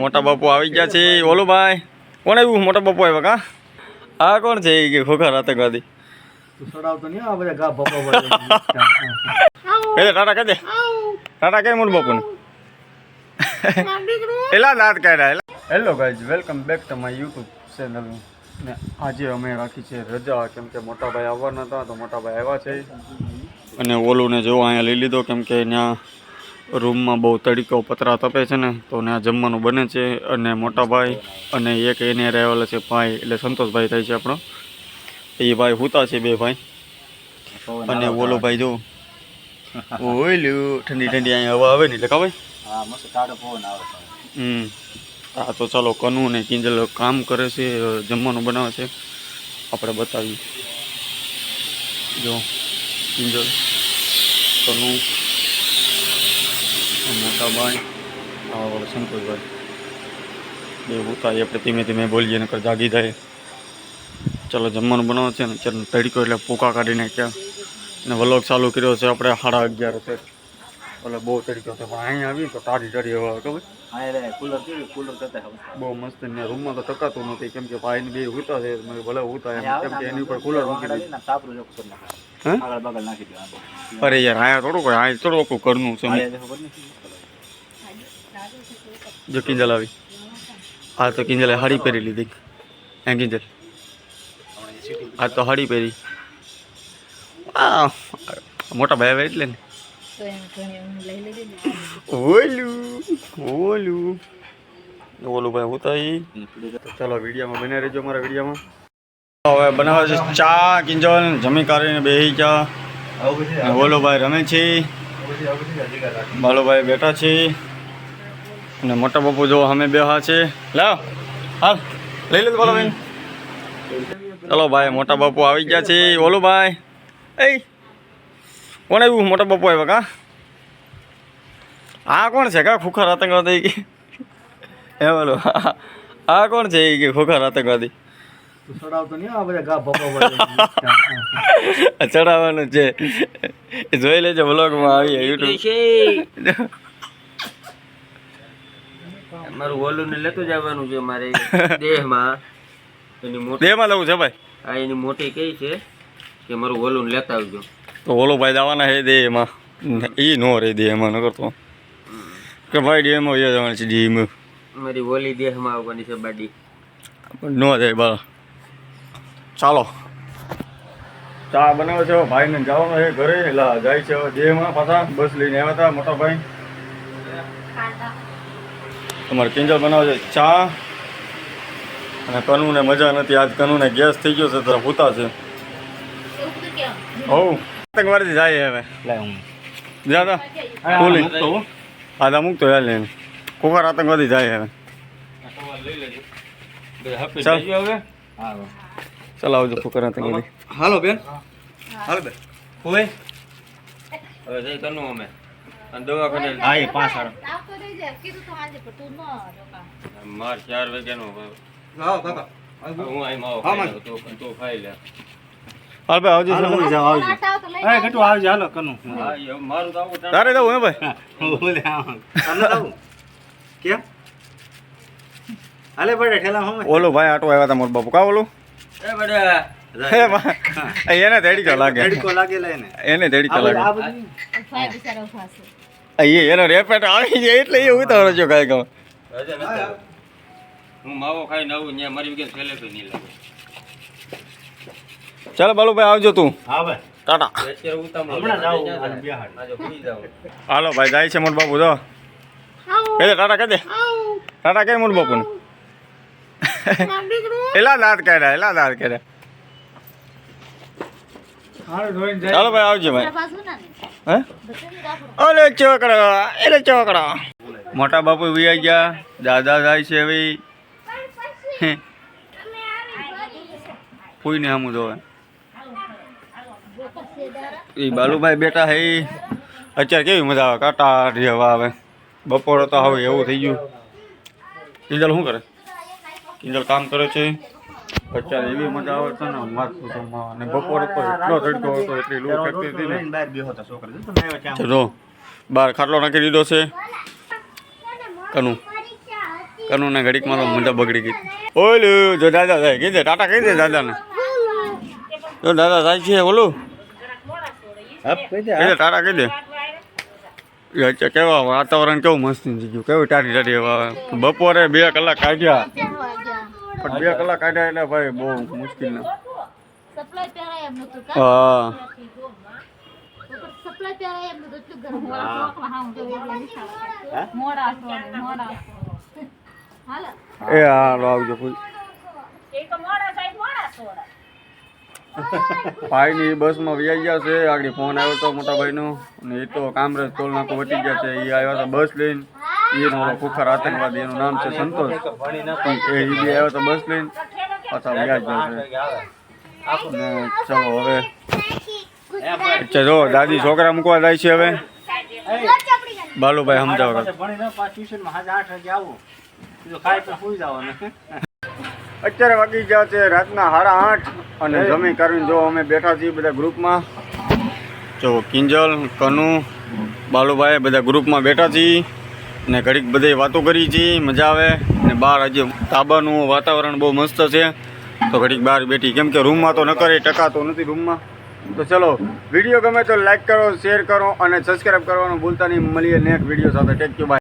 મોટા બાપુ આવી ગયા છે. ઓલો ભાઈ કોણ આવ્યું? મોટા બાપુ આવ્યા કા? આ કોણ છે? એ કે ખોખર આતંકવાદી. ટાટા કહી દે. ટાટા કઈ મોટા બાપુ ને એલા દાંત કાઢ્યા. Hello guys, welcome back to my YouTube channel. ને આજે અમે રાખી છે રજા, કેમ કે મોટાભાઈ આવવાના હતા તો મોટાભાઈ આવ્યા છે. અને ઓલુંને જો અહીંયા લઈ લીધો, કેમ કે ત્યાં રૂમમાં બહુ તડકો પતરા તપે છે ને, તો ત્યાં જમવાનું બને છે. અને મોટાભાઈ અને એક એને રહેવાલા છે ભાઈ, એટલે સંતોષભાઈ થાય છે આપણો. એ ભાઈ હુતા છે, બે ભાઈ. અને ઓલો ભાઈ જો ઓલું ઠંડી ઠંડી અહીંયા હવા આવે ને એટલે ખબર. હા તો ચાલો, કનુ ને કિંજલ કામ કરે છે, જમવાનું બનાવે છે, આપણે બતાવીએ. જો કિંજલ, કનુ, મોટાભાઈ, આ સંતોષભાઈ બે ઉતારી. આપણે ધીમે ધીમે બોલીએ નકર જાગી જાય. ચાલો જમવાનું બનાવે છે ને, ચાલો તડકો એટલે પૂકા કાઢી નાખ્યા. અને વ્લોગ ચાલુ કર્યો છે આપણે 11:30 છે. એટલે બહુ તડકો છે, પણ અહીંયા આવી તો તારી તારી હવા ખબર. બહુ મસ્ત. ને રૂમમાં તો ટકાતું નથી, કેમ કે ભાઈ બે ઉતા છે, ભલે ઉતા એમ, કેમ કે એની ઉપર કુલર મૂકી દીધું. અરે યાર, અહીંયા થોડુંક હોય, અહીંયા થોડું ઘરનું છે. જો કિંજલ આવી, આ તો કિંજલે હાડી પહેરી લીધી. હે કિંજલ, આ તો હાડી પહેરી. મોટા ભાઈ આવે એટલે ને. ઓલું ભાઈ હોતા. ચાલો વિડીયોમાં બને રહેજો, મારા વિડીયોમાં. હવે બનાવે છે ચા. કિંજલ જમી કાઢીને બેસી ચા. ઓલો ભાઈ રમે છે, બાલુભાઈ બેઠા છે, અને મોટા બાપુ જો અમે બેહા છે. લાવ હાલ લઈ લે બોલો બેન. ચાલો ભાઈ, મોટા બાપુ આવી ગયા છે. ઓલો ભાઈ એ કોણ આવ્યું? મોટા બાપુ આવ્યા કા? આ કોણ છે કા? ખોખર આતંકવાદી. હે બોલો, આ કોણ છે? એ કે ખોખર આતંકવાદી. ચડાવવાનું છે, જોઈ લેજો વ્લોગમાં. આવી યુટ્યુબ મારું ઓલું ને લેતું જવાનું છે મારે દેહમાં. દેહમાં લેવું છે ભાઈ? આ એની મોટી કઈ છે કે મારું ઓલું લેતા આવજો. તો ઓલો ભાઈ જવાના હે દેહમાં. એ નો રે દેહમાં ન કરતો કે ભાઈ દેહમાં જવાનું છે. દેહમાં મારી ઓલી દેહમાં આવવાની છે બાડી. નો જાય બા. ચાલો ચા બનાવે છે ભાઈને જવાનું છે ઘરે. એટલે જાય છે દેહમાં પાછા. બસ લઈને આવ્યા હતા મોટા ભાઈ. તમારે કિંજલ બનાવે છે ચા. અને કનુને મજા નથી આજ. કનુને ગેસ થઈ ગયો છે તો ભૂતા છે. હો આતંકવાદી જાય હવે. જ્યાદા ખોલી આદા મૂકતો યાર લઈને. ખોખર આતંકવાદી જાય હવે. ચાલ આવજો ખોખર આતંકવાદી. હાલો બેન, હાલો બેન. હોય હવે જઈ કરનું અમે દવાખાને. હા એ 5 માર 4 વાગ્યાનો. હા કાકા હું આઈ માવો ખાઈ તો ખાઈ લે. હાલ ભાઈ આવજો. આવજો. એ ગટુ આવજો. હાલો કનું. હા મારું તો આવું તારે જવું હે ભાઈ? બોલે આવ. તમને આવું કેમ? હાલે પડે ઠેલા હમે. ઓલો ભાઈ આટો આવ્યા હતા મોર બાપુ. કા ઓલું એ બડા હે ભાઈ એને દેડીકો લાગે. દેડીકો લાગેલા એને દેડીકો લાગે. આ બધી ફાય બિચારો ફાસે. એનો રેપેટ આવી જાય એટલે એ ઉતારો છો કાંઈ કહું. હું માવો ખાઈને આવું ત્યાં મારી વગર છેલ્લે કોઈ નહીં લાગે. ચાલો બાલુભાઈ આવજો તું. હા ભાઈ ટાટા. અત્યારે ઉતામળો હમણાં જાવ અને બિહાર. આજે ભૂલી જાવ. હાલો ભાઈ જાય છે મોટ બાપુ. જો કહે ટાટા કહી દે. ટાટા કહે મોટ બાપુ ને. એલા દાંત કાઢ્યા, એલા દાંત કાઢ્યા. ચાલો ભાઈ આવજો ભાઈ. હે ઓલે ચોકડા, એટલે ચોકડા. મોટા બાપુ વી ગયા. દાદા જાય છે હવે. કોઈ ને સામું જોવે. એ બાલુભાઈ બેટા હે. અત્યારે કેવી મજા આવે, કાંટા હવા આવે. બપોરે તો હવે એવું થઈ ગયું. કિંજલ શું કરે? કિંજલ કામ કરે છે. અત્યારે એવી મજા આવે છે ને માથું. અને બપોરે તો એટલો તડકો હતો, એટલી લૂ ફેંકતી હતી ને. બહાર બેહો તો છોકરા જો બહાર ખાટલો નાખી દીધો છે. કનુ કનુને ઘડીકમાં તો મજા બગડી ગઈ. ઓલું જો દાદા જાય કીધે ટાટા કહી દે દાદાને. જો દાદા જાય છે ઓલું કહી દે ટાટા કહી દે. એ અચ્છા કેવા વાતાવરણ કેવું મસ્ત થઈ ગયું, કેવું ટાટી ટાટી હવે બપોરે 2 કલાક કાઢ્યા, પણ 2 કલાક કાઢ્યા એટલે ભાઈ બહુ મુશ્કેલ ના. હા એ હાલો આવજો કોઈ ભાઈની બસમાં વ્યાઈ ગયા છે. આગળ ફોન આવ્યો હતો મોટા ભાઈનો, અને એ તો કામરેજ ટોલ નાકો વટી ગયા છે. એ આવ્યા હતા બસ લઈને, એનો ખુખાર આતંકવાદી, એનું નામ છે સંતોષ. એ બી આવ્યો હતો બસ લઈને, પાછા વ્યાજ ગયા છે. અને ચલો હવે અચ્છા જો દાદી છોકરા મૂકવા જાય છે. હવે બાલુભાઈ સમજાવો. અત્યારે વાગી ગયા છે રાતના 8:30 અને જમી કરીને જો અમે બેઠા છીએ બધા ગ્રુપમાં. જો કિંજલ, કનુ, બાલુભાઈ બધા ગ્રુપમાં બેઠા છીએ ને ઘડીક બધી વાતો કરી છીએ, મજા આવે. ને બહાર હજી તાબાનું વાતાવરણ બહુ મસ્ત છે, તો ઘડીક બહાર બેઠી, કેમ કે રૂમમાં તો ન કરે ટકાતો નથી રૂમમાં. તો ચલો વિડીયો ગમે તો લાઈક કરો, શેર કરો અને સબસ્ક્રાઈબ કરવાનું ભૂલતા નહીં. મળીએ નેક્સ્ટ વિડીયો સાથે. Thank you, by.